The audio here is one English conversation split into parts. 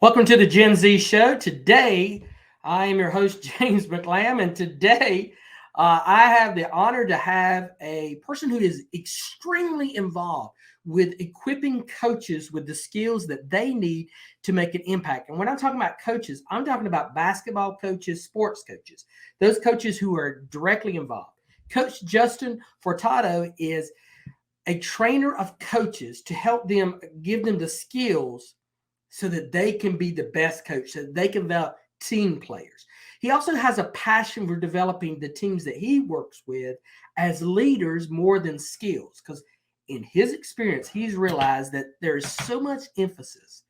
Welcome to the Gen Z Show. Today, I am your host, James McLamb, and today I have the honor to have a person who is extremely involved with equipping coaches with the skills that they need to make an impact. And when I'm talking about coaches, I'm talking about basketball coaches, sports coaches, those coaches who are directly involved. Coach Justin Furtado is a trainer of coaches to help them give them the skills so that they can be the best coach, so that they can develop team players. He also has a passion for developing the teams that he works with as leaders more than skills, because in his experience, he's realized that there is so much emphasis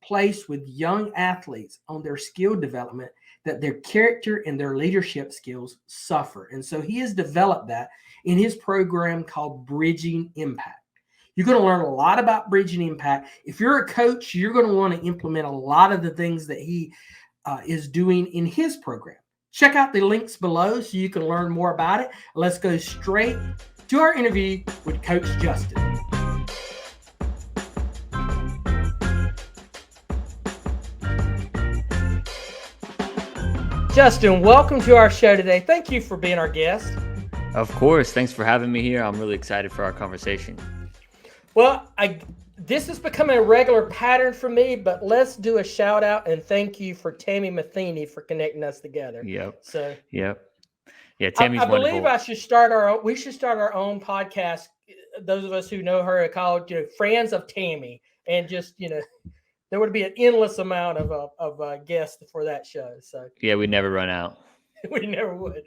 placed with young athletes on their skill development that their character and their leadership skills suffer. And so he has developed that in his program called Bridging Impact. You're going to learn a lot about bridging impact. If you're a coach, you're going to want to implement a lot of the things that he is doing in his program. Check out the links below so you can learn more about it. Let's go straight to our interview with Coach Justin. Justin, welcome to our show today. Thank you for being our guest. Of course. Thanks for having me here. I'm really excited for our conversation. Well, this has become a regular pattern for me, but let's do a shout out and thank you for Tammy Matheny for connecting us together. Yeah, Tammy's I believe wonderful. we should start our own podcast. Those of us who know her are called, Friends of Tammy, and just, there would be an endless amount of guests for that show. So Yeah, we never run out. we never would.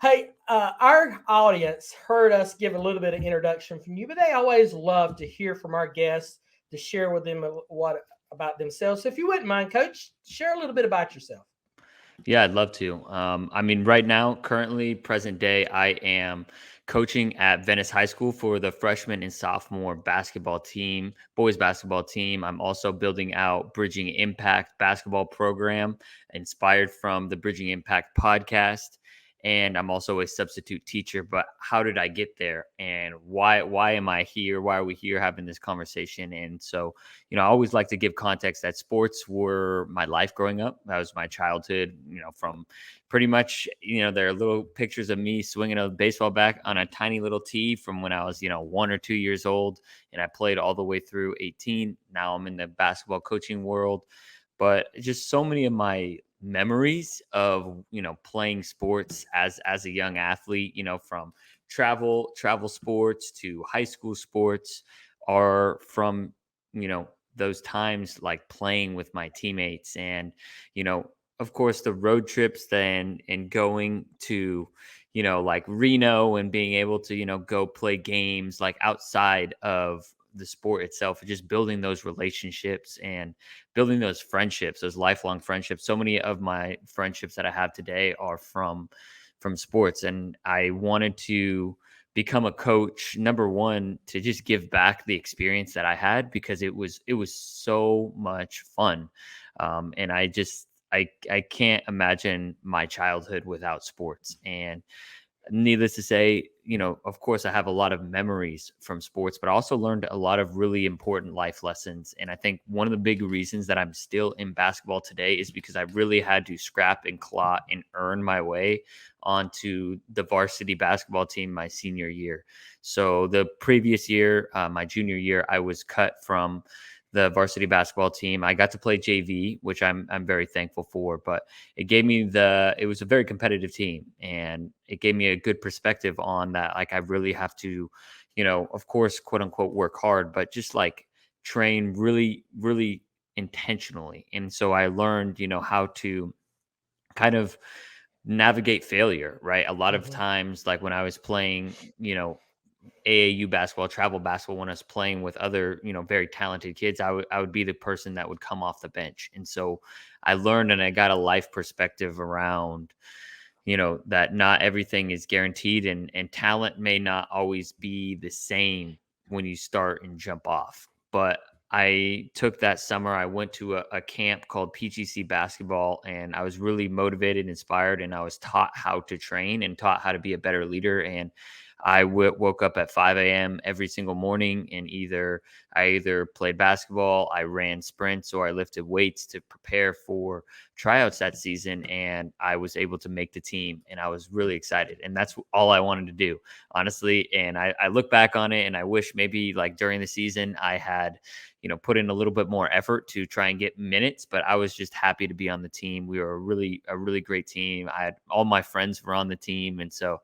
Hey, our audience heard us give a little bit of introduction from you, but they always love to hear from our guests to share with them what about themselves. So if you wouldn't mind, Coach, share a little bit about yourself. Yeah, I'd love to. Right now, currently, present day, I am coaching at Venice High School for the freshman and sophomore basketball team, boys basketball team. I'm also building out Bridging Impact basketball program, inspired from the Bridging Impact podcast. And I'm also a substitute teacher. But how did I get there? And why am I here? Why are we here having this conversation? And so, I always like to give context that sports were my life growing up. That was my childhood, from pretty much, there are little pictures of me swinging a baseball bat on a tiny little tee from when I was, 1 or 2 years old. And I played all the way through 18. Now I'm in the basketball coaching world. But just so many of my memories of playing sports as a young athlete, from travel sports to high school sports, are from those times like playing with my teammates. And of course the road trips then, and going to like Reno, and being able to go play games like outside of the sport itself, and just building those relationships and building those friendships, those lifelong friendships. So many of my friendships that I have today are from sports. And I wanted to become a coach, number one, to just give back the experience that I had, because it was so much fun. And I can't imagine my childhood without sports. And needless to say, of course, I have a lot of memories from sports, but I also learned a lot of really important life lessons. And I think one of the big reasons that I'm still in basketball today is because I really had to scrap and claw and earn my way onto the varsity basketball team my senior year. So the previous year, my junior year, I was cut from the varsity basketball team. I got to play JV, which I'm very thankful for, but it gave me it was a very competitive team, and it gave me a good perspective on that. Like, I really have to, of course, quote unquote, work hard, but just like train really, really intentionally. And so I learned, how to kind of navigate failure, right? A lot of times, like when I was playing, AAU basketball, travel basketball, when I was playing with other, very talented kids, I would be the person that would come off the bench. And so I learned, and I got a life perspective around, that not everything is guaranteed, and talent may not always be the same when you start and jump off. But I took that summer, I went to a camp called PGC basketball, and I was really motivated, inspired, and I was taught how to train and taught how to be a better leader. And woke up at 5 a.m. every single morning, and I either played basketball, I ran sprints, or I lifted weights to prepare for tryouts that season. And I was able to make the team, and I was really excited. And that's all I wanted to do, honestly. And I look back on it, and I wish maybe like during the season I had, put in a little bit more effort to try and get minutes, but I was just happy to be on the team. We were a really great team. I had all my friends were on the team. And so,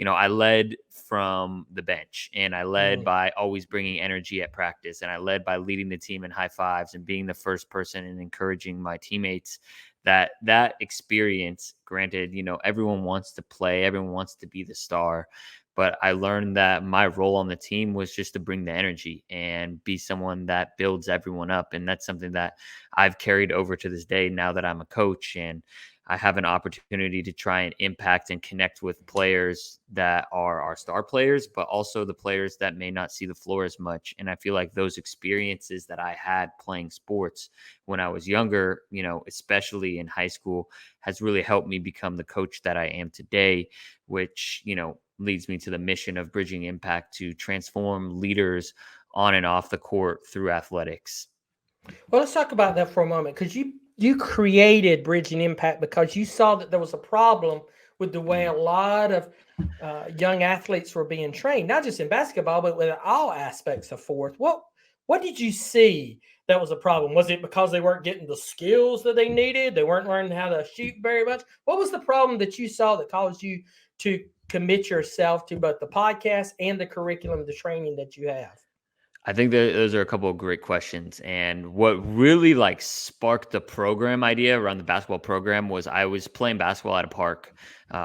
I led from the bench, and I led Mm. by always bringing energy at practice, and I led by leading the team in high fives and being the first person and encouraging my teammates. That experience, granted, everyone wants to play, everyone wants to be the star, but I learned that my role on the team was just to bring the energy and be someone that builds everyone up. And that's something that I've carried over to this day now that I'm a coach, and I have an opportunity to try and impact and connect with players that are our star players, but also the players that may not see the floor as much. And I feel like those experiences that I had playing sports when I was younger, especially in high school, has really helped me become the coach that I am today, which, leads me to the mission of bridging impact to transform leaders on and off the court through athletics. Well, let's talk about that for a moment, because you created Bridging Impact because you saw that there was a problem with the way Mm. a lot of young athletes were being trained, not just in basketball, but with all aspects of sports. What did you see that was a problem? Was it because they weren't getting the skills that they needed? They weren't learning how to shoot very much? What was the problem that you saw that caused you to commit yourself to both the podcast and the curriculum, the training that you have? I think that those are a couple of great questions. And what really like sparked the program idea around the basketball program was I was playing basketball at a park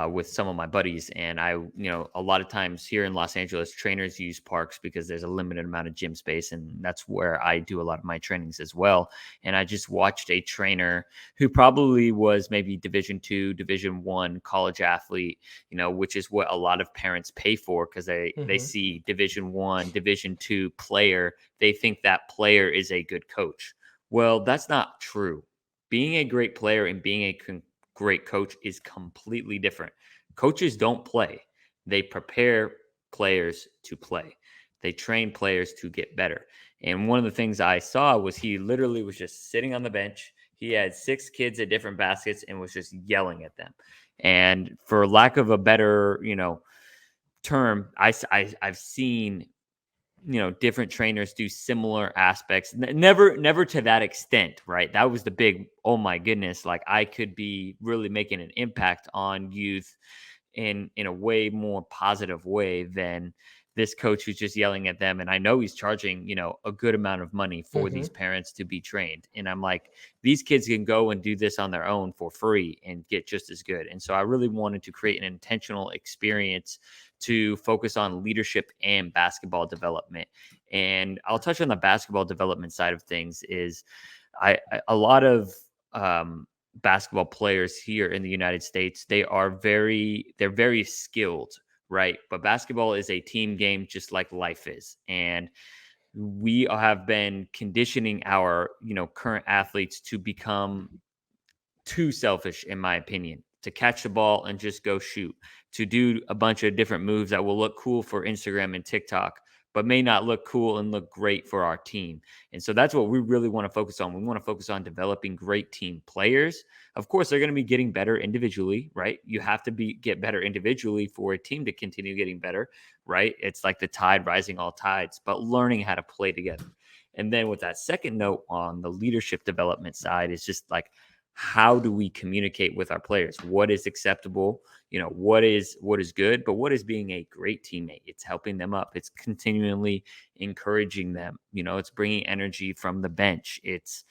with some of my buddies. And a lot of times here in Los Angeles, trainers use parks because there's a limited amount of gym space. And that's where I do a lot of my trainings as well. And I just watched a trainer who probably was maybe Division II, Division I college athlete, which is what a lot of parents pay for because they Mm-hmm. see Division I, Division II player, they think that player is a good coach. Well, that's not true. Being a great player and being a great coach is completely different. Coaches don't play; they prepare players to play. They train players to get better. And one of the things I saw was he literally was just sitting on the bench. He had 6 kids at different baskets and was just yelling at them. And for lack of a better, term, I've seen different trainers do similar aspects. Never to that extent, right? That was the big, oh my goodness, like I could be really making an impact on youth in a way more positive way than this coach who's just yelling at them. And I know he's charging, a good amount of money for Mm-hmm. these parents to be trained. And I'm like, these kids can go and do this on their own for free and get just as good. And so I really wanted to create an intentional experience to focus on leadership and basketball development. And I'll touch on the basketball development side of things is a lot of basketball players here in the United States, they're very skilled, right? But basketball is a team game just like life is. And we have been conditioning our, current athletes to become too selfish, in my opinion, to catch the ball and just go shoot, to do a bunch of different moves that will look cool for Instagram and TikTok, but may not look cool and look great for our team. And so that's what we really want to focus on. We want to focus on developing great team players. Of course, they're going to be getting better individually, right? You have to get better individually for a team to continue getting better, right? It's like the tide rising all tides, but learning how to play together. And then with that second note on the leadership development side is just like, how do we communicate with our players? What is acceptable? What is good, but what is being a great teammate? It's helping them up. It's continually encouraging them. It's bringing energy from the bench. It's,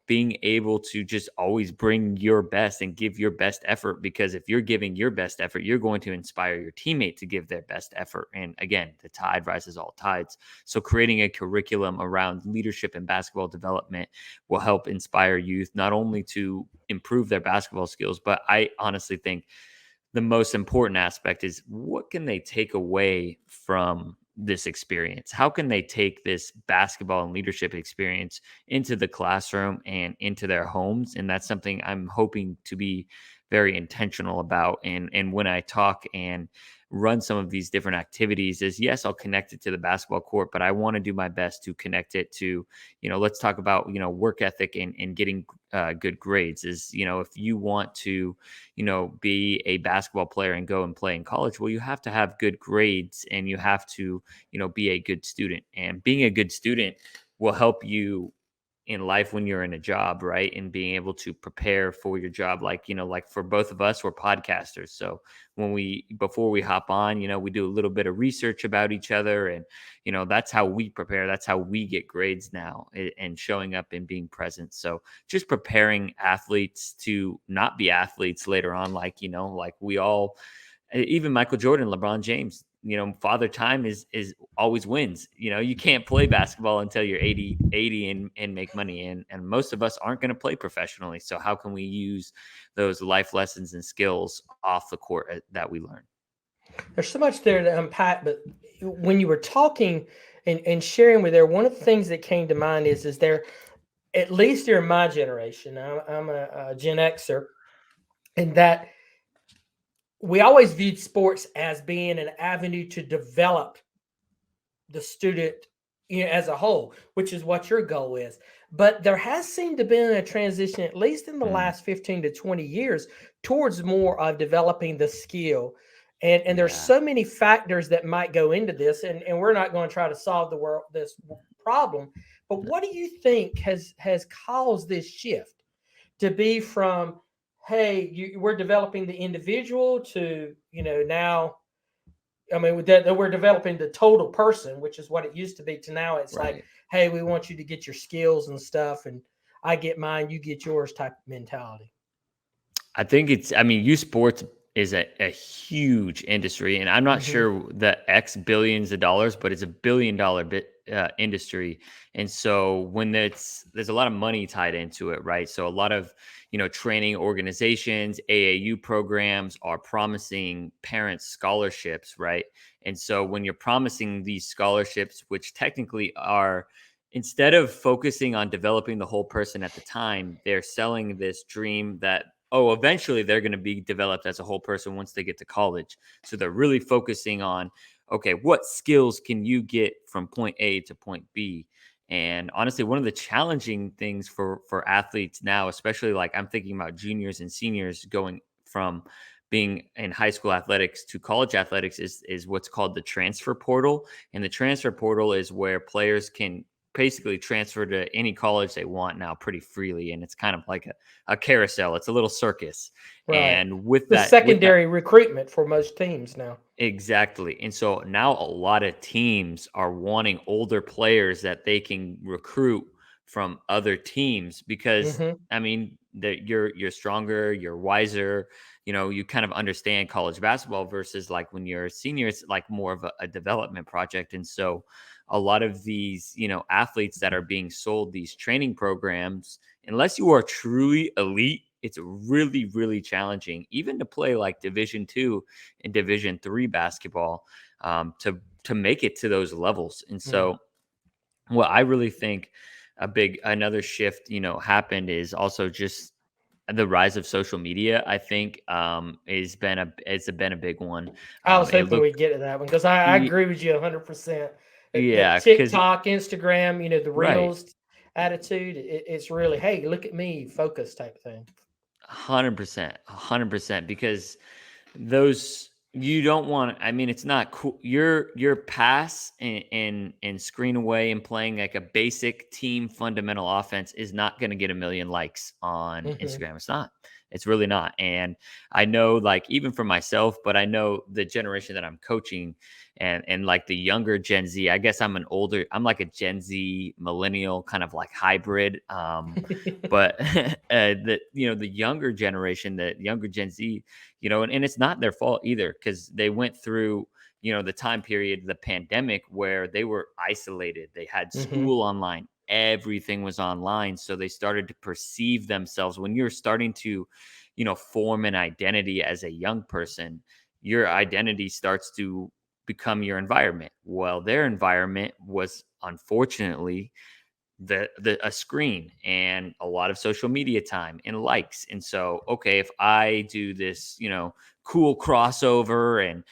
being able to just always bring your best and give your best effort, because if you're giving your best effort, you're going to inspire your teammate to give their best effort. And again, the tide rises all tides. So creating a curriculum around leadership and basketball development will help inspire youth not only to improve their basketball skills, but I honestly think the most important aspect is what can they take away from this experience? How can they take this basketball and leadership experience into the classroom and into their homes? And that's something I'm hoping to be very intentional about. And when I talk and run some of these different activities is, yes, I'll connect it to the basketball court, but I want to do my best to connect it to, let's talk about, work ethic and getting good grades. Is, if you want to, be a basketball player and go and play in college, well, you have to have good grades and you have to, be a good student. And being a good student will help you in life when you're in a job, right? And being able to prepare for your job. Like, like for both of us, we're podcasters. So before we hop on, we do a little bit of research about each other. And, that's how we prepare. That's how we get grades now, and showing up and being present. So just preparing athletes to not be athletes later on. Like, like we all, even Michael Jordan, LeBron James, father time is always wins. You can't play basketball until you're 80 and make money. And most of us aren't going to play professionally. So how can we use those life lessons and skills off the court that we learn? There's so much there to unpack, but when you were talking and sharing with there, one of the things that came to mind is there, at least during my generation, I'm a Gen Xer, and that we always viewed sports as being an avenue to develop the student, as a whole, which is what your goal is. But there has seemed to be a transition, at least in the Mm, last 15 to 20 years, towards more of developing the skill. And there's yeah. so many factors that might go into this, and we're not going to try to solve this problem. But what do you think has caused this shift to be from, hey, we're developing the individual to, now, I mean, that we're developing the total person, which is what it used to be, to now it's like, Right. hey, we want you to get your skills and stuff, and I get mine, you get yours type of mentality. I think I mean, youth sports is a huge industry, and I'm not Hmm. sure the X billions of dollars, but it's $1 billion industry. And so when there's a lot of money tied into it, right? So a lot of, training organizations, AAU programs are promising parents scholarships, right? And so when you're promising these scholarships, which technically are, instead of focusing on developing the whole person at the time, they're selling this dream that, oh, eventually they're going to be developed as a whole person once they get to college. So they're really focusing on, okay, what skills can you get from point A to point B? And honestly, one of the challenging things for athletes now, especially like I'm thinking about juniors and seniors going from being in high school athletics to college athletics, is what's called the transfer portal. And the transfer portal is where players can basically transfer to any college they want now pretty freely. And it's kind of like a carousel. It's a little circus. Right. And with The that, secondary recruitment for most teams now. exactly. And so now a lot of teams are wanting older players that they can recruit from other teams because, Hmm. I mean, that you're stronger, you're wiser, you kind of understand college basketball versus like when you're a senior, it's like more of a development project. And so a lot of these, athletes that are being sold these training programs, unless you are truly elite, it's really, really challenging, even to play like Division 2 in Division 3 basketball, to make it to those levels. And Mm. so, what I really think another shift, happened is also just the rise of social media. I think it's been a big one. I was It hoping looked we'd get to that one because I agree with you 100%. That Yeah, because TikTok, Instagram, the right. reels attitude, it's really, hey, look at me, focus type thing. 100%, 100%, because those you don't want. I mean, it's not cool. Your pass and screen away and playing like a basic team fundamental offense is not going to get a million likes on Hmm. Instagram. It's not. It's really not. And I know, like, even for myself, but I know the generation that I'm coaching, and like the younger Gen Z. I guess I'm like a Gen Z millennial kind of like hybrid. But the younger generation, the younger Gen Z, and it's not their fault either, because they went through, the time period, the pandemic, where they were isolated. They had Hmm. school online, everything was online. So they started to perceive themselves. When you're starting to, form an identity as a young person, your identity starts to become your environment. Well, their environment was unfortunately a screen and a lot of social media time and likes. And so, okay, if I do this, cool crossover and,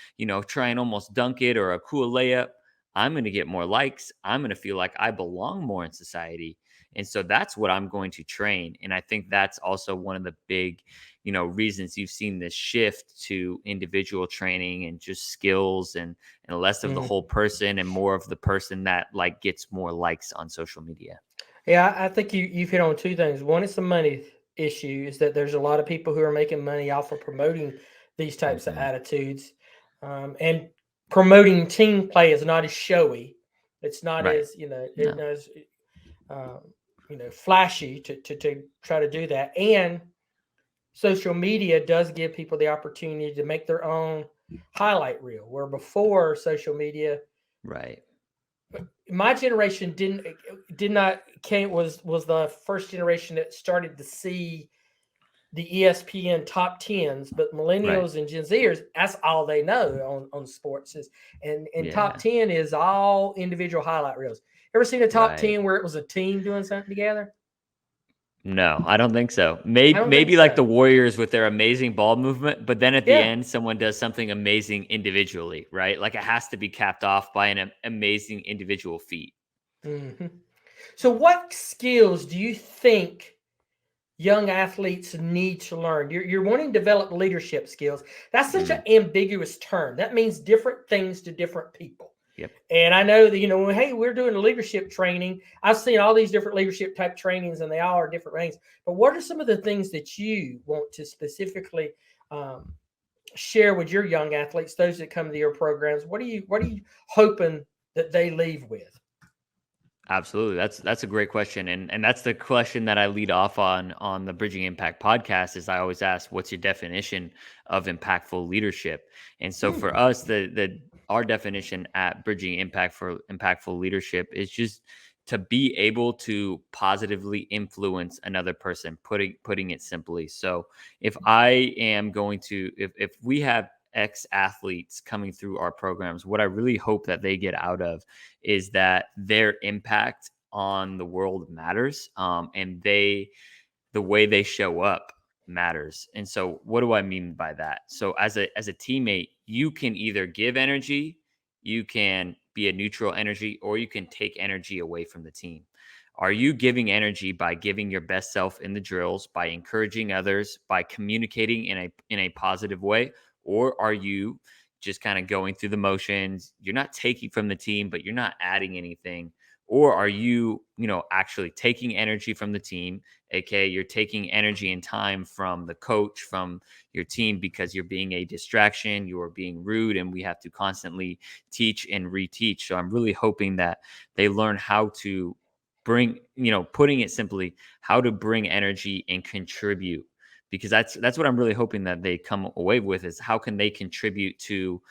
try and almost dunk it or a cool layup, I'm going to get more likes. I'm going to feel like I belong more in society. And so that's what I'm going to train. And I think that's also one of the big, reasons you've seen this shift to individual training and just skills and less of the whole person and more of the person that like gets more likes on social media. Yeah, I think you've hit on two things. One is the money issue, is that there's a lot of people who are making money off of promoting these types of Mhm. attitudes, and promoting team play is not as showy. It's not Right. as it No. knows um, flashy to try to do that. And social media does give people the opportunity to make their own highlight reel, where before social media, Right. my generation did not came was the first generation that started to see the ESPN top tens, but Right. millennials and Gen Zers, that's all they know on sports is, and top Yeah. 10 is all individual highlight reels. Ever seen a top Right. 10 where it was a team doing something together? No, I don't think so. I Maybe don't think maybe like so. the Warriors with their amazing ball movement, but then at the Yeah. end, someone does something amazing individually, right? Like it has to be capped off by an amazing individual feat. hmm So, what skills do you think young athletes need to learn? You're wanting to develop leadership skills. That's such an Mm, ambiguous term. That means different things to different people. yep. And I know that, hey, we're doing a leadership training. I've seen all these different leadership type trainings and they all are different ranges. But what are some of the things that you want to specifically um, share with your young athletes, those that come to your programs? What are you hoping that they leave with? Absolutely. That's a great question. And that's the question that I lead off on the Bridging Impact podcast is I always ask, what's your definition of impactful leadership? And so for Hmm. us, the our definition at Bridging Impact for impactful leadership is just to be able to positively influence another person, putting it simply. So if I am going to if we have ex athletes coming through our programs, what I really hope that they get out of is that their impact on the world matters, and the way they show up matters. And so what do I mean by that? So as a teammate, you can either give energy, you can be a neutral energy, or you can take energy away from the team. Are you giving energy by giving your best self in the drills, by encouraging others, by communicating in a positive way, or are you just kind of going through the motions? You're not taking from the team, but you're not adding anything. Or are you, actually taking energy from the team, aka you're taking energy and time from the coach, from your team, because you're being a distraction, you are being rude, and we have to constantly teach and reteach. So I'm really hoping that they learn how to bring, putting it simply, how to bring energy and contribute, because that's what I'm really hoping that they come away with is how can they contribute to,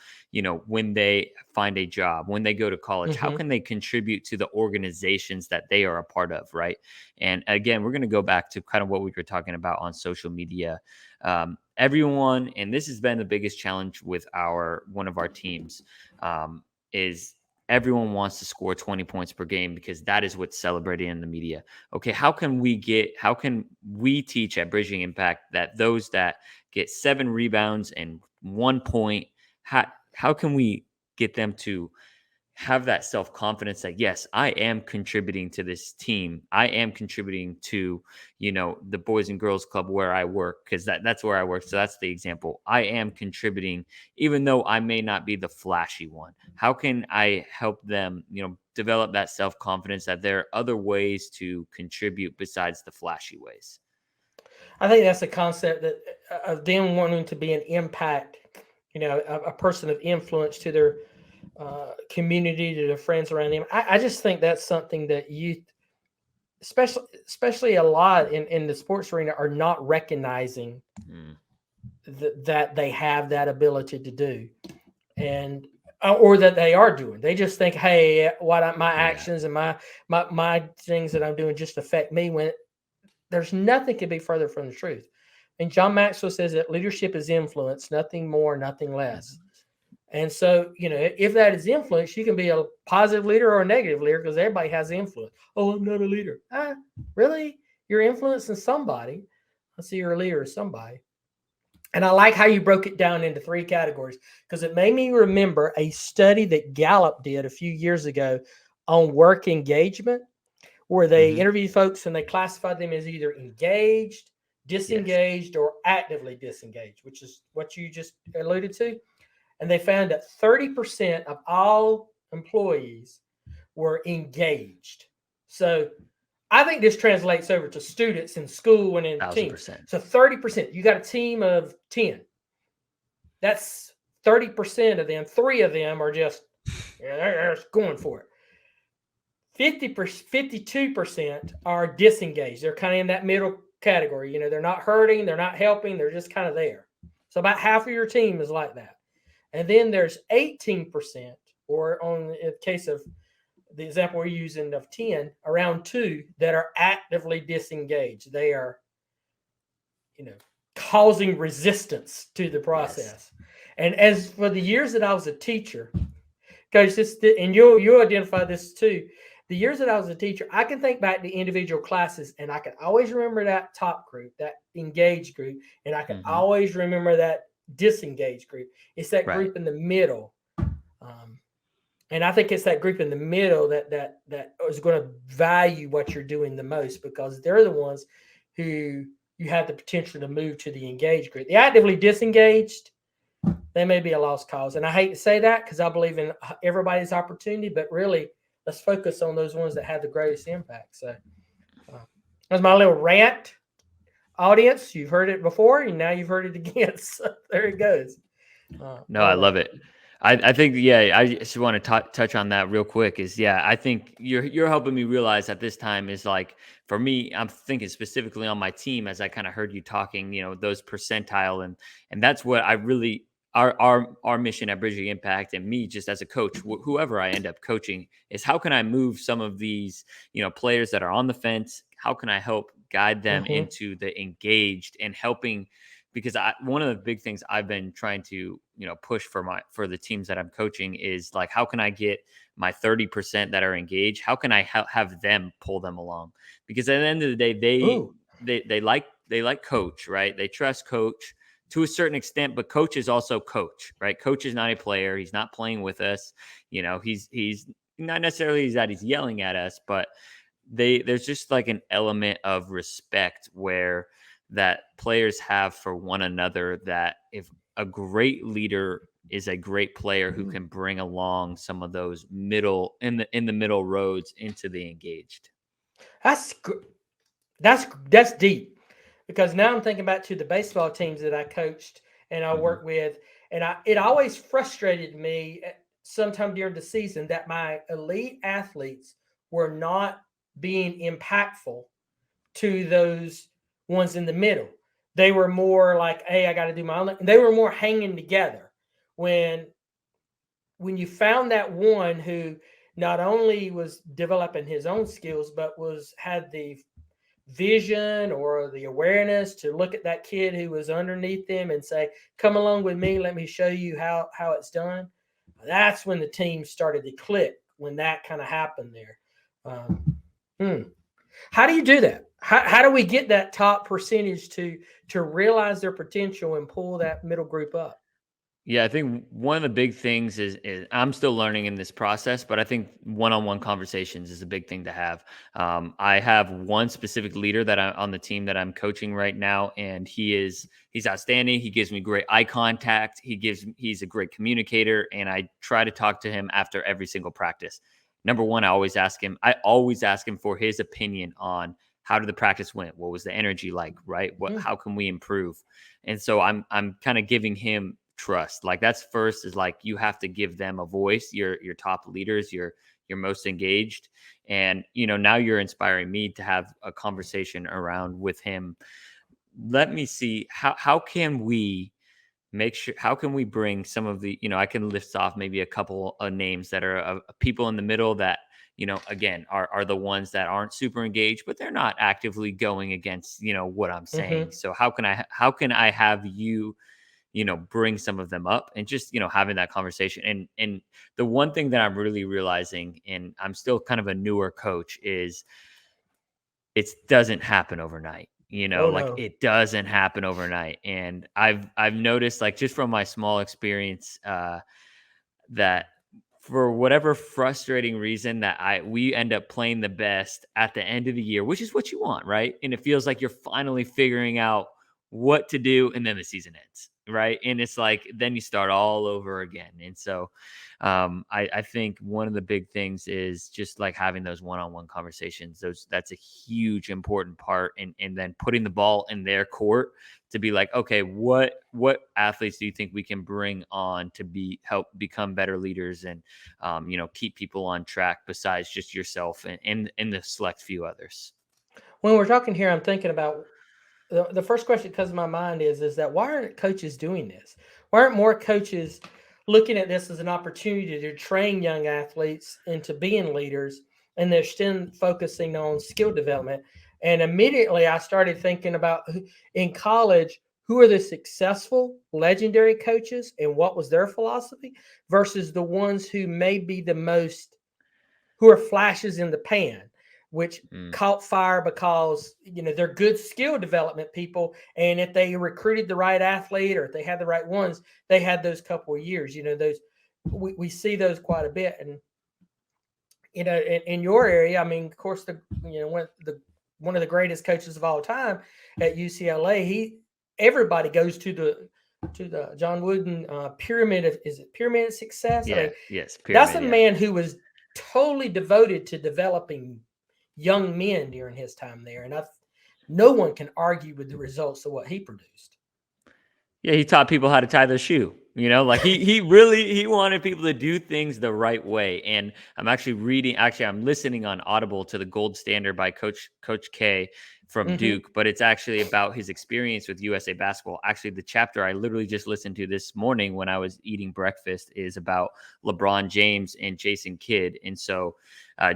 when they find a job, when they go to college, how Hmm. can they contribute to the organizations that they are a part of, right? And again, we're going to go back to kind of what we were talking about on social media. Everyone, and this has been the biggest challenge with our one of our teams, is everyone wants to score 20 points per game because that is what's celebrated in the media. Okay, how can we teach at Bridging Impact that those that get 7 rebounds and 1 point, how can we get them to have that self confidence that yes, I am contributing to this team. I am contributing to, the Boys and Girls Club where I work, because that's where I work. So that's the example. I am contributing, even though I may not be the flashy one. How can I help them, develop that self confidence that there are other ways to contribute besides the flashy ways? I think that's a concept that of them wanting to be an impact, a person of influence to their community, to their friends around them. I just think that's something that youth, especially a lot in the sports arena, are not recognizing Mm, that they have that ability to do, and or that they are doing. They just think, hey, my yeah. actions and my things that I'm doing just affect me, when there's nothing could be further from the truth. And John Maxwell says that leadership is influence, nothing more, nothing less. And so, if that is influence, you can be a positive leader or a negative leader because everybody has influence. Oh, I'm not a leader. Really? You're influencing somebody. I see you're a leader of somebody. And I like how you broke it down into 3 categories because it made me remember a study that Gallup did a few years ago on work engagement, where they Mm-hmm. interviewed folks and they classified them as either engaged, Yes. disengaged, or actively disengaged, which is what you just alluded to. And they found that 30% of all employees were engaged. So I think this translates over to students in school and in teams. 1,000%. So 30%, you got a team of 10. That's 30% of them. 3 of them are just they're going for it. 52% are disengaged. They're kind of in that middle category. They're not hurting, they're not helping, they're just kind of there. So about half of your team is like that. And then there's 18%, or on the case of the example we're using of 10, around 2 that are actively disengaged. They are, causing resistance to the process. Yes. And as for the years that I was a teacher, Coach, and you'll identify this too. The years that I was a teacher, I can think back to individual classes, and I can always remember that top group, that engaged group, and I can Mm-hmm. always remember that disengaged group. It's that Right. group in the middle, and I think it's that group in the middle that is going to value what you're doing the most because they're the ones who you have the potential to move to the engaged group. The actively disengaged, they may be a lost cause. And I hate to say that because I believe in everybody's opportunity, but really, let's focus on those ones that have the greatest impact. So that's my little rant. Audience, you've heard it before, and now you've heard it again. So there it goes. No, I On love that. it. I think, yeah, I just want to touch on that real quick. Is yeah, I think you're helping me realize at this time is like for me, I'm thinking specifically on my team as I kind of heard you talking, those percentile and that's what I really our mission at Bridging Impact and me just as a coach, whoever I end up coaching is how can I move some of these players that are on the fence? How can I help guide them Mm-hmm. into the engaged and helping because one of the big things I've been trying to push for the teams that I'm coaching is like how can I get my 30% that are engaged, how can I have them pull them along, because at the end of the day Ooh. they like coach, right? They trust coach to a certain extent, but coach is also coach, right? Coach is not a player, he's not playing with us, he's not necessarily that he's yelling at us, but there's just like an element of respect where that players have for one another, that if a great leader is a great player who can bring along some of those in the middle roads into the engaged. That's that's deep because now I'm thinking back to the baseball teams that I coached and I Hmm. worked with, and it always frustrated me sometime during the season that my elite athletes were not being impactful to those ones in the middle. They were more like, "Hey, I got to do my own." They were more hanging together when you found that one who not only was developing his own skills but had the vision or the awareness to look at that kid who was underneath them and say, "Come along with me, let me show you how it's done." That's when the team started to click, when that kind of happened there. um, hmm. How do you do that? How do we get that top percentage to realize their potential and pull that middle group up? Yeah, I think one of the big things is I'm still learning in this process, but I think one-on-one conversations is a big thing to have. I have one specific leader that I on the team that I'm coaching right now, and he's outstanding. He gives me great eye contact. He's a great communicator, and I try to talk to him after every single practice. Number one, I always ask him for his opinion on how did the practice went, what was the energy like, right? Hmm. How can we improve? And so I'm kind of giving him trust. Like that's first is like you have to give them a voice, your top leaders, your most engaged. And now you're inspiring me to have a conversation around with him. Let me see how can we make sure, how can we bring some of the, I can list off maybe a couple of names that are people in the middle that again are the ones that aren't super engaged, but they're not actively going against what I'm Hmm. saying. So how can I have you bring some of them up and just, having that conversation. And the one thing that I'm really realizing, and I'm still kind of a newer coach, is it doesn't happen overnight. Oh Like no. it doesn't happen overnight. And I've noticed, like, just from my small experience, that for whatever frustrating reason that we end up playing the best at the end of the year, which is what you want, right? And it feels like you're finally figuring out what to do, and then the season ends, right? And it's like then you start all over again. And so I think one of the big things is just like having those one-on-one conversations. That's a huge important part, and then putting the ball in their court to be like, okay, what athletes do you think we can bring on to help become better leaders and keep people on track besides just yourself and the select few others. When we're talking here, I'm thinking about the first question that comes to my mind is that why aren't coaches doing this? Why aren't more coaches looking at this as an opportunity to train young athletes into being leaders, and they're still focusing on skill development? And immediately I started thinking about in college, who are the successful legendary coaches and what was their philosophy versus the ones who may be the most, who are flashes in the pan, which Mm. caught fire because they're good skill development people, and if they recruited the right athlete or if they had the right ones, they had those couple of years. Those we see those quite a bit, and in your area, I mean, of course, one of the greatest coaches of all time at UCLA, everybody goes to the John Wooden pyramid of, is it pyramid of success? I Yeah. mean, Yes. that's a Pyramid. Yeah. man who was totally devoted to developing young men during his time there, and no one can argue with the results of what he produced. Yeah, he taught people how to tie their shoe. Like he really he wanted people to do things the right way. And I'm listening on Audible to The Gold Standard by Coach K from Mm-hmm. Duke, but it's actually about his experience with USA basketball. Actually, the chapter I literally just listened to this morning when I was eating breakfast is about LeBron James and Jason Kidd. And so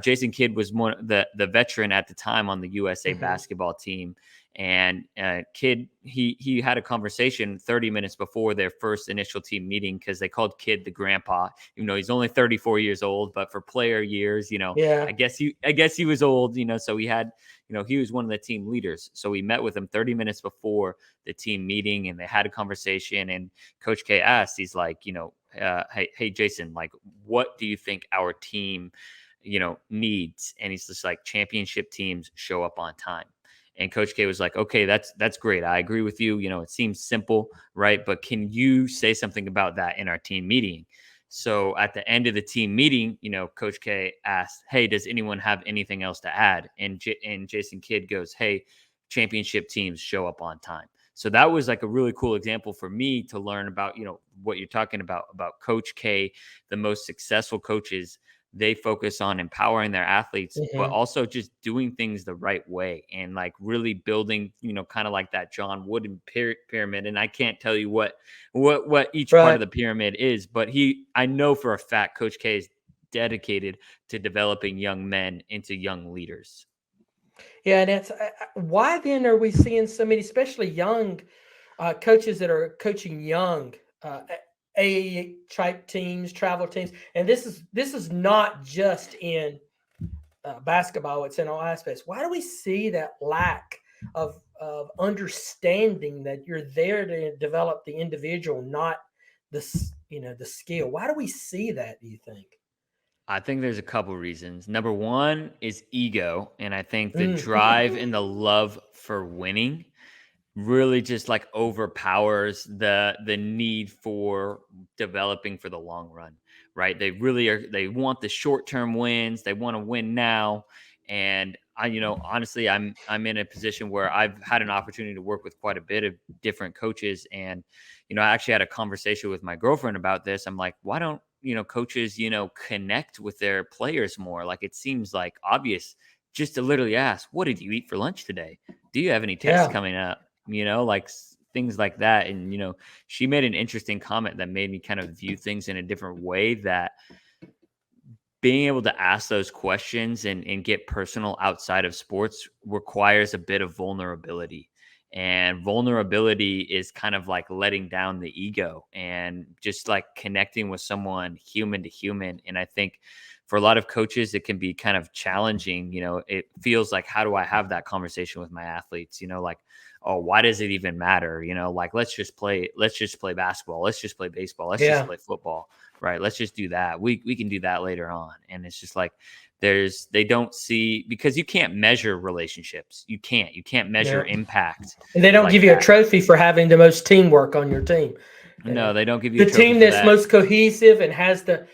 Jason Kidd was the veteran at the time on the USA Mm-hmm. basketball team. And Kidd, he had a conversation 30 minutes before their first initial team meeting, because they called Kidd the grandpa, even though he's only 34 years old. But for player years, Yeah. I guess he was old, so he had, he was one of the team leaders. So we met with him 30 minutes before the team meeting, and they had a conversation. And Coach K asked, he's like, hey Jason, like, what do you think our team, needs? And he's just like, championship teams show up on time. And Coach K was like, okay, that's great. I agree with you. It seems simple, right? But can you say something about that in our team meeting? So at the end of the team meeting, Coach K asked, hey, does anyone have anything else to add? And Jason Kidd goes, hey, championship teams show up on time. So that was like a really cool example for me to learn about, what you're talking about Coach K. The most successful coaches, they focus on empowering their athletes, but Mm-hmm. also just doing things the right way and like really building, kind of like that John Wooden pyramid. And I can't tell you what each part Right. of the pyramid is, but I know for a fact Coach K is dedicated to developing young men into young leaders. Yeah, and that's why then are we seeing so many, especially young coaches that are coaching young A type teams, travel teams, and this is not just in basketball; it's in all aspects. Why do we see that lack of understanding that you're there to develop the individual, not the skill? Why do we see that? Do you think? I think there's a couple reasons. Number one is ego. And I think the Mm. drive and the love for winning really just like overpowers the need for developing for the long run, right? They want the short-term wins, they want to win now. And I, honestly, I'm in a position where I've had an opportunity to work with quite a bit of different coaches. And I actually had a conversation with my girlfriend about this. I'm like, why don't coaches connect with their players more? Like, it seems like obvious just to literally ask, what did you eat for lunch today? Do you have any tests Yeah. coming up? Like things like that. And, she made an interesting comment that made me kind of view things in a different way, that being able to ask those questions and get personal outside of sports requires a bit of vulnerability. And vulnerability is kind of like letting down the ego and just like connecting with someone human to human. And I think for a lot of coaches, it can be kind of challenging. It feels like, how do I have that conversation with my athletes? Like, oh, why does it even matter? Like, let's just play basketball. Let's just play baseball. Let's just Yeah. play football. Right. Let's just do that. We can do that later on. And it's just like, they don't see, because you can't measure relationships. You can't measure Yeah. impact And they don't like give you a that. trophy for having the most teamwork on your team. No, they don't give you a The trophy team for that's that. most cohesive and has the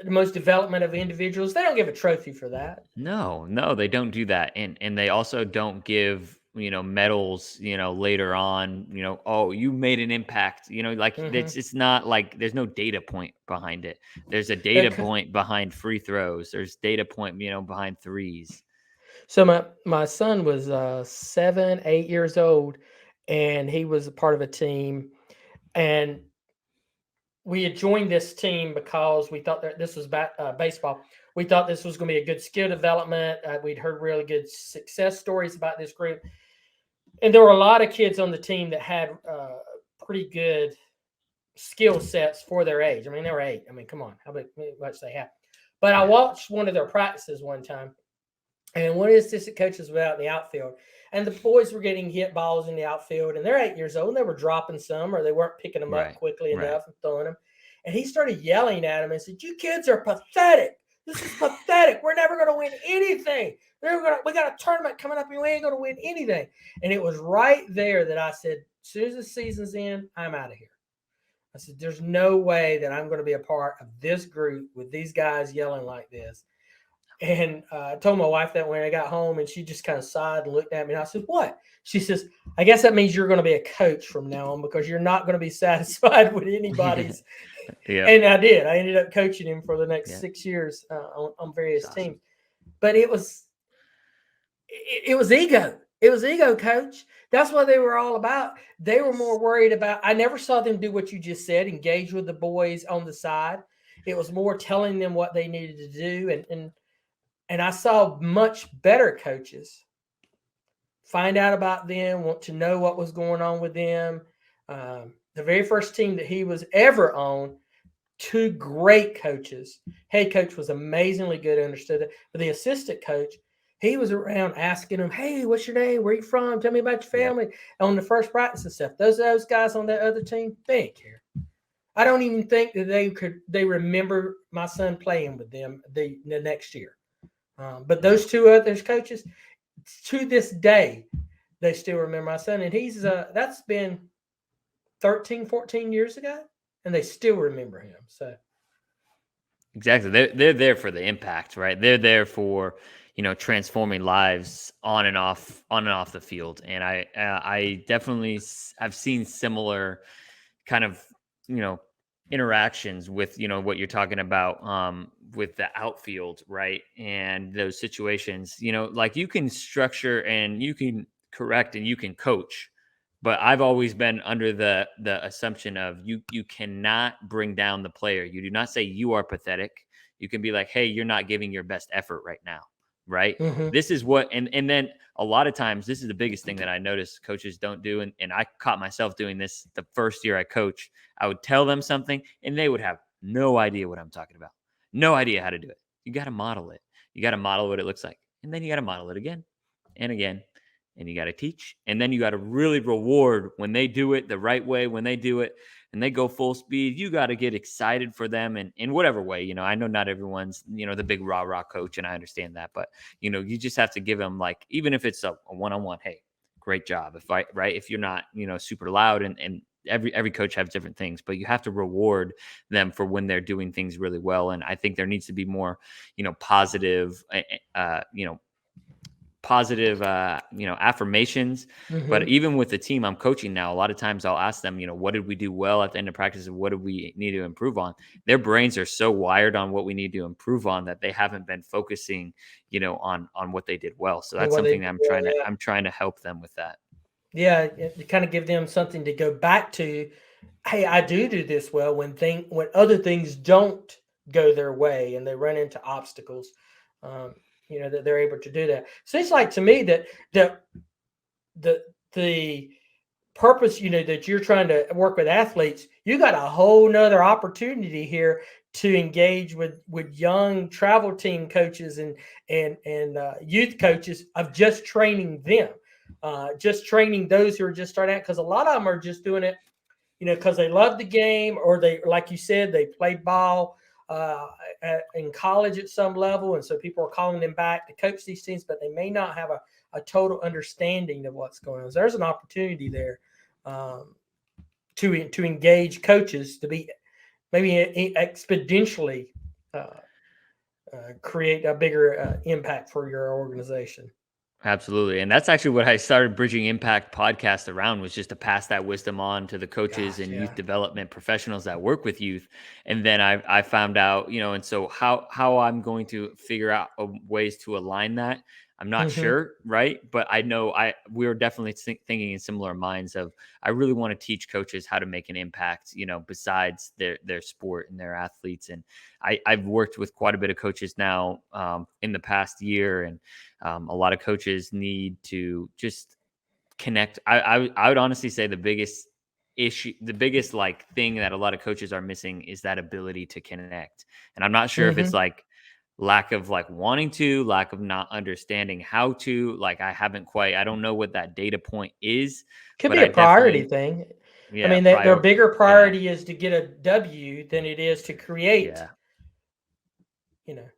most development of individuals, they don't give a trophy for that. No, they don't do that. And they also don't give, medals, later on, oh, you made an impact, like Mm-hmm. it's not like there's no data point behind it. There's a data point behind free throws. There's data point, behind threes. So my son was 7, 8 years old, and he was a part of a team, and we had joined this team because we thought that this was baseball. We thought this was going to be a good skill development. We'd heard really good success stories about this group, and there were a lot of kids on the team that had pretty good skill sets for their age. I mean, they were 8. I mean, come on, how much they have? But I Yeah. watched one of their practices one time, and one of the assistant coaches was out in the outfield, and the boys were getting hit balls in the outfield, and they're 8 years old, and they were dropping some, or they weren't picking them up Right. quickly Right. enough and throwing them. And he started yelling at them and said, "You kids are pathetic. This is pathetic. We're never going to win anything. We got a tournament coming up, and we ain't going to win anything." And it was right there that I said, as soon as the season's in, I'm out of here. I said, there's no way that I'm going to be a part of this group with these guys yelling like this. And I told my wife that when I got home, and she just kind of sighed and looked at me. And I said, "What?" She says, "I guess that means you're going to be a coach from now on, because you're not going to be satisfied with anybody's." Yeah. And I did. I ended up coaching him for the next Yeah. 6 years on various That's awesome. teams. But it was ego. It was ego, coach. That's what they were all about. They were more worried about. I never saw them do what you just said, engage with the boys on the side. It was more telling them what they needed to do, and I saw much better coaches find out about them, want to know what was going on with them. The very first team that he was ever on, 2 great coaches. Head coach was amazingly good, understood it. But the assistant coach, he was around asking them, "Hey, what's your name? Where you from? Tell me about your Yep. family." On the first practice and stuff. Those guys on that other team, they didn't care. I don't even think that they remember my son playing with them the next year. But those 2 other coaches, to this day, they still remember my son. And he's that's been 13, 14 years ago, and they still remember him. So Exactly. They're there for the impact, right? They're there for, transforming lives on and off the field. And I definitely I've seen similar kind of, you know, interactions with, what you're talking about with the outfield, right? And those situations, like you can structure and you can correct and you can coach, but I've always been under the assumption of you cannot bring down the player. You do not say you are pathetic. You can be like, "Hey, you're not giving your best effort right now." Right? mm-hmm. This is what and then a lot of times this is the biggest thing that I notice coaches don't do, and I caught myself doing this the first year I coached. I would tell them something and they would have no idea what I'm talking about. No idea how to do it. You got to model it. You got to model what it looks like. And then you got to model it again and again, and you got to teach, and then you got to really reward when they do it the right way. When they do it and they go full speed, you got to get excited for them, and in whatever way. I know not everyone's the big rah coach, and I understand that, but you just have to give them, like, even if it's a one-on-one, hey, great job. If you're not super loud, and every coach has different things, but you have to reward them for when they're doing things really well. And I think there needs to be more positive positive affirmations. But Mm-hmm. even with the team I'm coaching now, a lot of times I'll ask them, what did we do well at the end of practice, and what do we need to improve on? Their brains are so wired on what we need to improve on that they haven't been focusing on what they did well. So And that's what they something do I'm well, trying to yeah. I'm trying to help them with that. Yeah, to kind of give them something to go back to. Hey, I do this well when other things don't go their way and they run into obstacles. Um, that they're able to do that. So it's like, to me, that the purpose, that you're trying to work with athletes, you got a whole nother opportunity here to engage with young travel team coaches and youth coaches of just training them, just training those who are just starting out, because a lot of them are just doing it, because they love the game, or they, like you said, they played ball in college at some level, and so people are calling them back to coach these teams, but they may not have a total understanding of what's going on. So there's an opportunity there, to engage coaches to be maybe exponentially create a bigger impact for your organization. Absolutely. And that's actually what I started Bridging Impact podcast around, was just to pass that wisdom on to the coaches Gosh, and yeah. youth development professionals that work with youth. And then I found out, and so how I'm going to figure out ways to align that, I'm not Mm-hmm. sure, right? But I know we're definitely thinking in similar minds of, I really want to teach coaches how to make an impact, besides their sport and their athletes. And I've worked with quite a bit of coaches now in the past year, and a lot of coaches need to just connect. I would honestly say the biggest issue, the biggest like thing that a lot of coaches are missing is that ability to connect. And I'm not sure if it's Mm-hmm. like lack of like wanting to, lack of not understanding how to, like I don't know what that data point is, Could but be I a priority definitely, thing. I yeah, mean, their bigger yeah, priority is to get a W than it is to create, yeah, you know,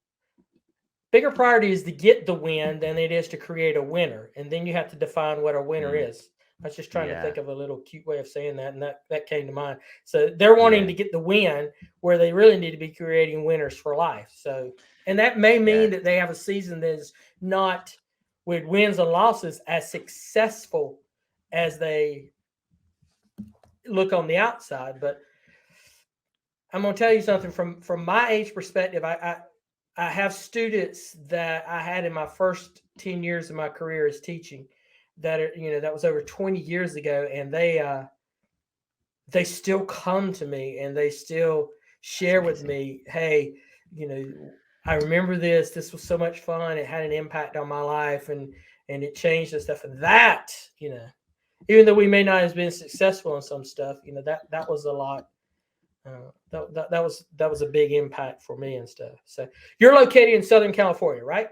bigger priority is to get the win than it is to create a winner. And then you have to define what a winner mm, is. I was just trying to yeah, think of a little cute way of saying that, and that came to mind. So they're wanting yeah, to get the win where they really need to be creating winners for life. So, and that may mean yes, that they have a season that is not, with wins and losses, as successful as they look on the outside. But I'm going to tell you something from my age perspective. I have students that I had in my first 10 years of my career as teaching, that are, that was over 20 years ago, and they still come to me and they still that's share with amazing. me, hey, I remember this was so much fun, it had an impact on my life, and it changed and stuff. And that, even though we may not have been successful in some stuff, that was a lot. That was a big impact for me and stuff. So you're located in Southern California, right?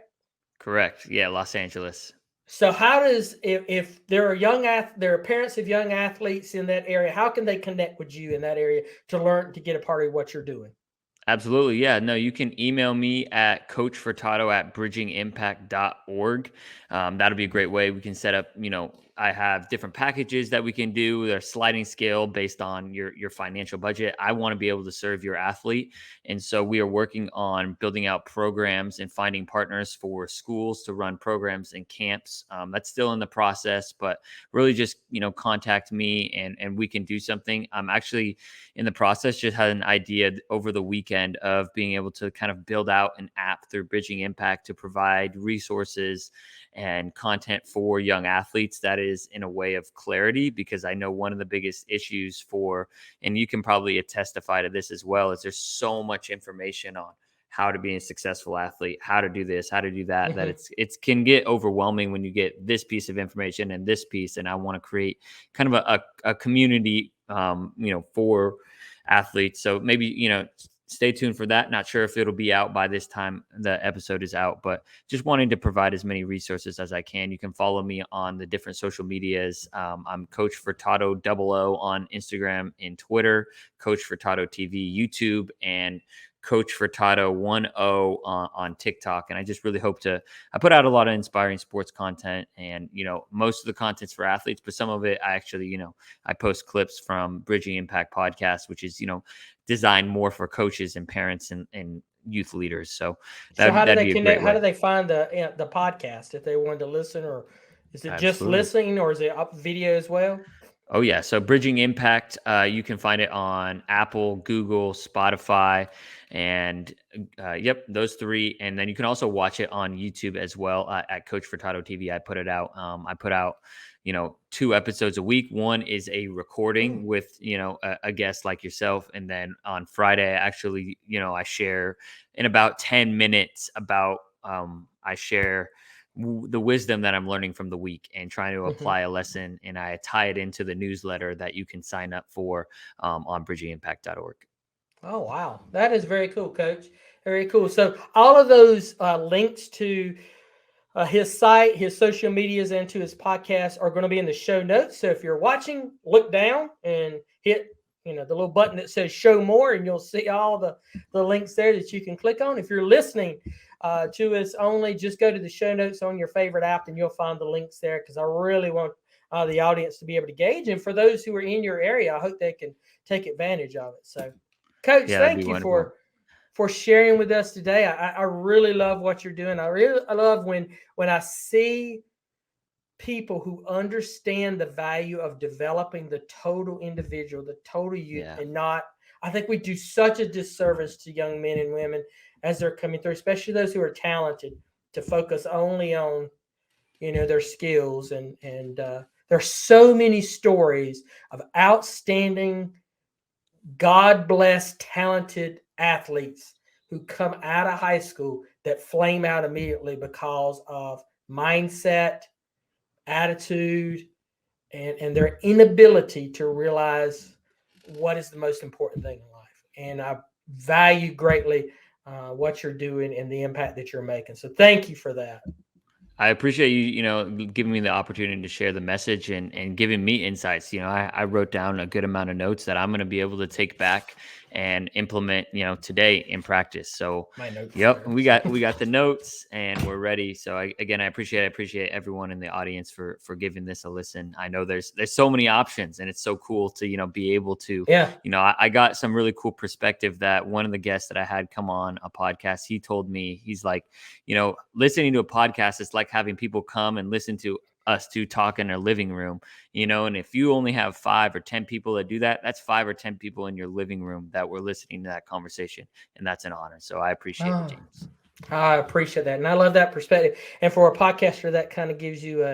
Correct. Yeah, Los Angeles. So how does, if there are there are parents of young athletes in that area, how can they connect with you in that area to learn, to get a part of what you're doing? Absolutely. Yeah. No, you can email me at coachfurtado@bridgingimpact.org. That'll be a great way. We can set up, I have different packages that we can do. They're sliding scale based on your financial budget. I want to be able to serve your athlete. And so we are working on building out programs and finding partners for schools to run programs and camps. That's still in the process, but really just, contact me and we can do something. I'm actually in the process just had an idea over the weekend of being able to kind of build out an app through Bridging Impact to provide resources and content for young athletes that is in a way of clarity, because I know one of the biggest issues and you can probably testify to this as well, is there's so much information on how to be a successful athlete, how to do this, how to do that, that Mm-hmm. it's can get overwhelming when you get this piece of information and this piece. And I want to create kind of a community, for athletes. So maybe, stay tuned for that. Not sure if it'll be out by this time the episode is out, but just wanting to provide as many resources as I can. You can follow me on the different social medias. I'm Coach Furtado 00 on Instagram and Twitter, Coach Furtado TV, YouTube, and Coach Furtado 10 on TikTok. And I just really hope I put out a lot of inspiring sports content, and, most of the content's for athletes, but some of it I actually, I post clips from Bridging Impact podcast, which is, designed more for coaches and parents and youth leaders. So So how do that'd they be a connect? great How do way. they find the podcast if they wanted to listen, or is it just Absolutely. listening, or is it up video as well? Oh yeah. So Bridging Impact, you can find it on Apple, Google, Spotify, and yep, those three. And then you can also watch it on YouTube as well at Coach Furtado TV. I put it out. I put out, 2 episodes a week. One is a recording Hmm. with a guest like yourself, and then on Friday, actually, I share in about 10 minutes about I share the wisdom that I'm learning from the week and trying to Mhm. apply a lesson, and I tie it into the newsletter that you can sign up for on bridgingimpact.org. Oh, wow. That is very cool, Coach. Very cool. So, all of those links to his site, his social medias, and to his podcast are going to be in the show notes. So, if you're watching, look down and hit the little button that says show more, and you'll see all the links there that you can click on. If you're listening to us only, just go to the show notes on your favorite app and you'll find the links there, because I really want the audience to be able to gauge. And for those who are in your area, I hope they can take advantage of it. So, Coach, Yeah, that'd be thank you wonderful. for sharing with us today. I really love what you're doing. I love when I see people who understand the value of developing the total individual, the total youth, Yeah. and not. I think we do such a disservice to young men and women as they're coming through, especially those who are talented, to focus only on their skills, and there's so many stories of outstanding, God bless, talented athletes who come out of high school that flame out immediately because of mindset, attitude, and their inability to realize what is the most important thing in life. And I value greatly what you're doing and the impact that you're making. So thank you for that. I appreciate you, giving me the opportunity to share the message and giving me insights. I wrote down a good amount of notes that I'm going to be able to take back and implement, today in practice. So, My notes yep, there. we got the notes and we're ready. So, I appreciate everyone in the audience for giving this a listen. I know there's so many options, and it's so cool to be able to, Yeah. I got some really cool perspective that one of the guests that I had come on a podcast, he told me, he's like, listening to a podcast is like having people come and listen to us to talk in our living room, and if you only have 5 or 10 people that do that, that's 5 or 10 people in your living room that were listening to that conversation. And that's an honor. So I appreciate it, Oh, James. I appreciate that. And I love that perspective. And for a podcaster, that kind of gives you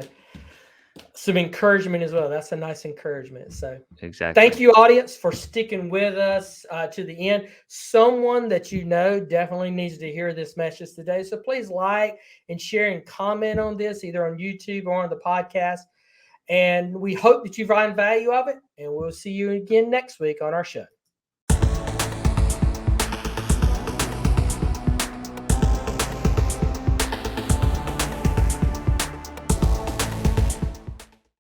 some encouragement as well. That's a nice encouragement. So Exactly. thank you, audience, for sticking with us to the end. Someone that definitely needs to hear this message today. So please like and share and comment on this, either on YouTube or on the podcast. And we hope that you find value of it. And we'll see you again next week on our show.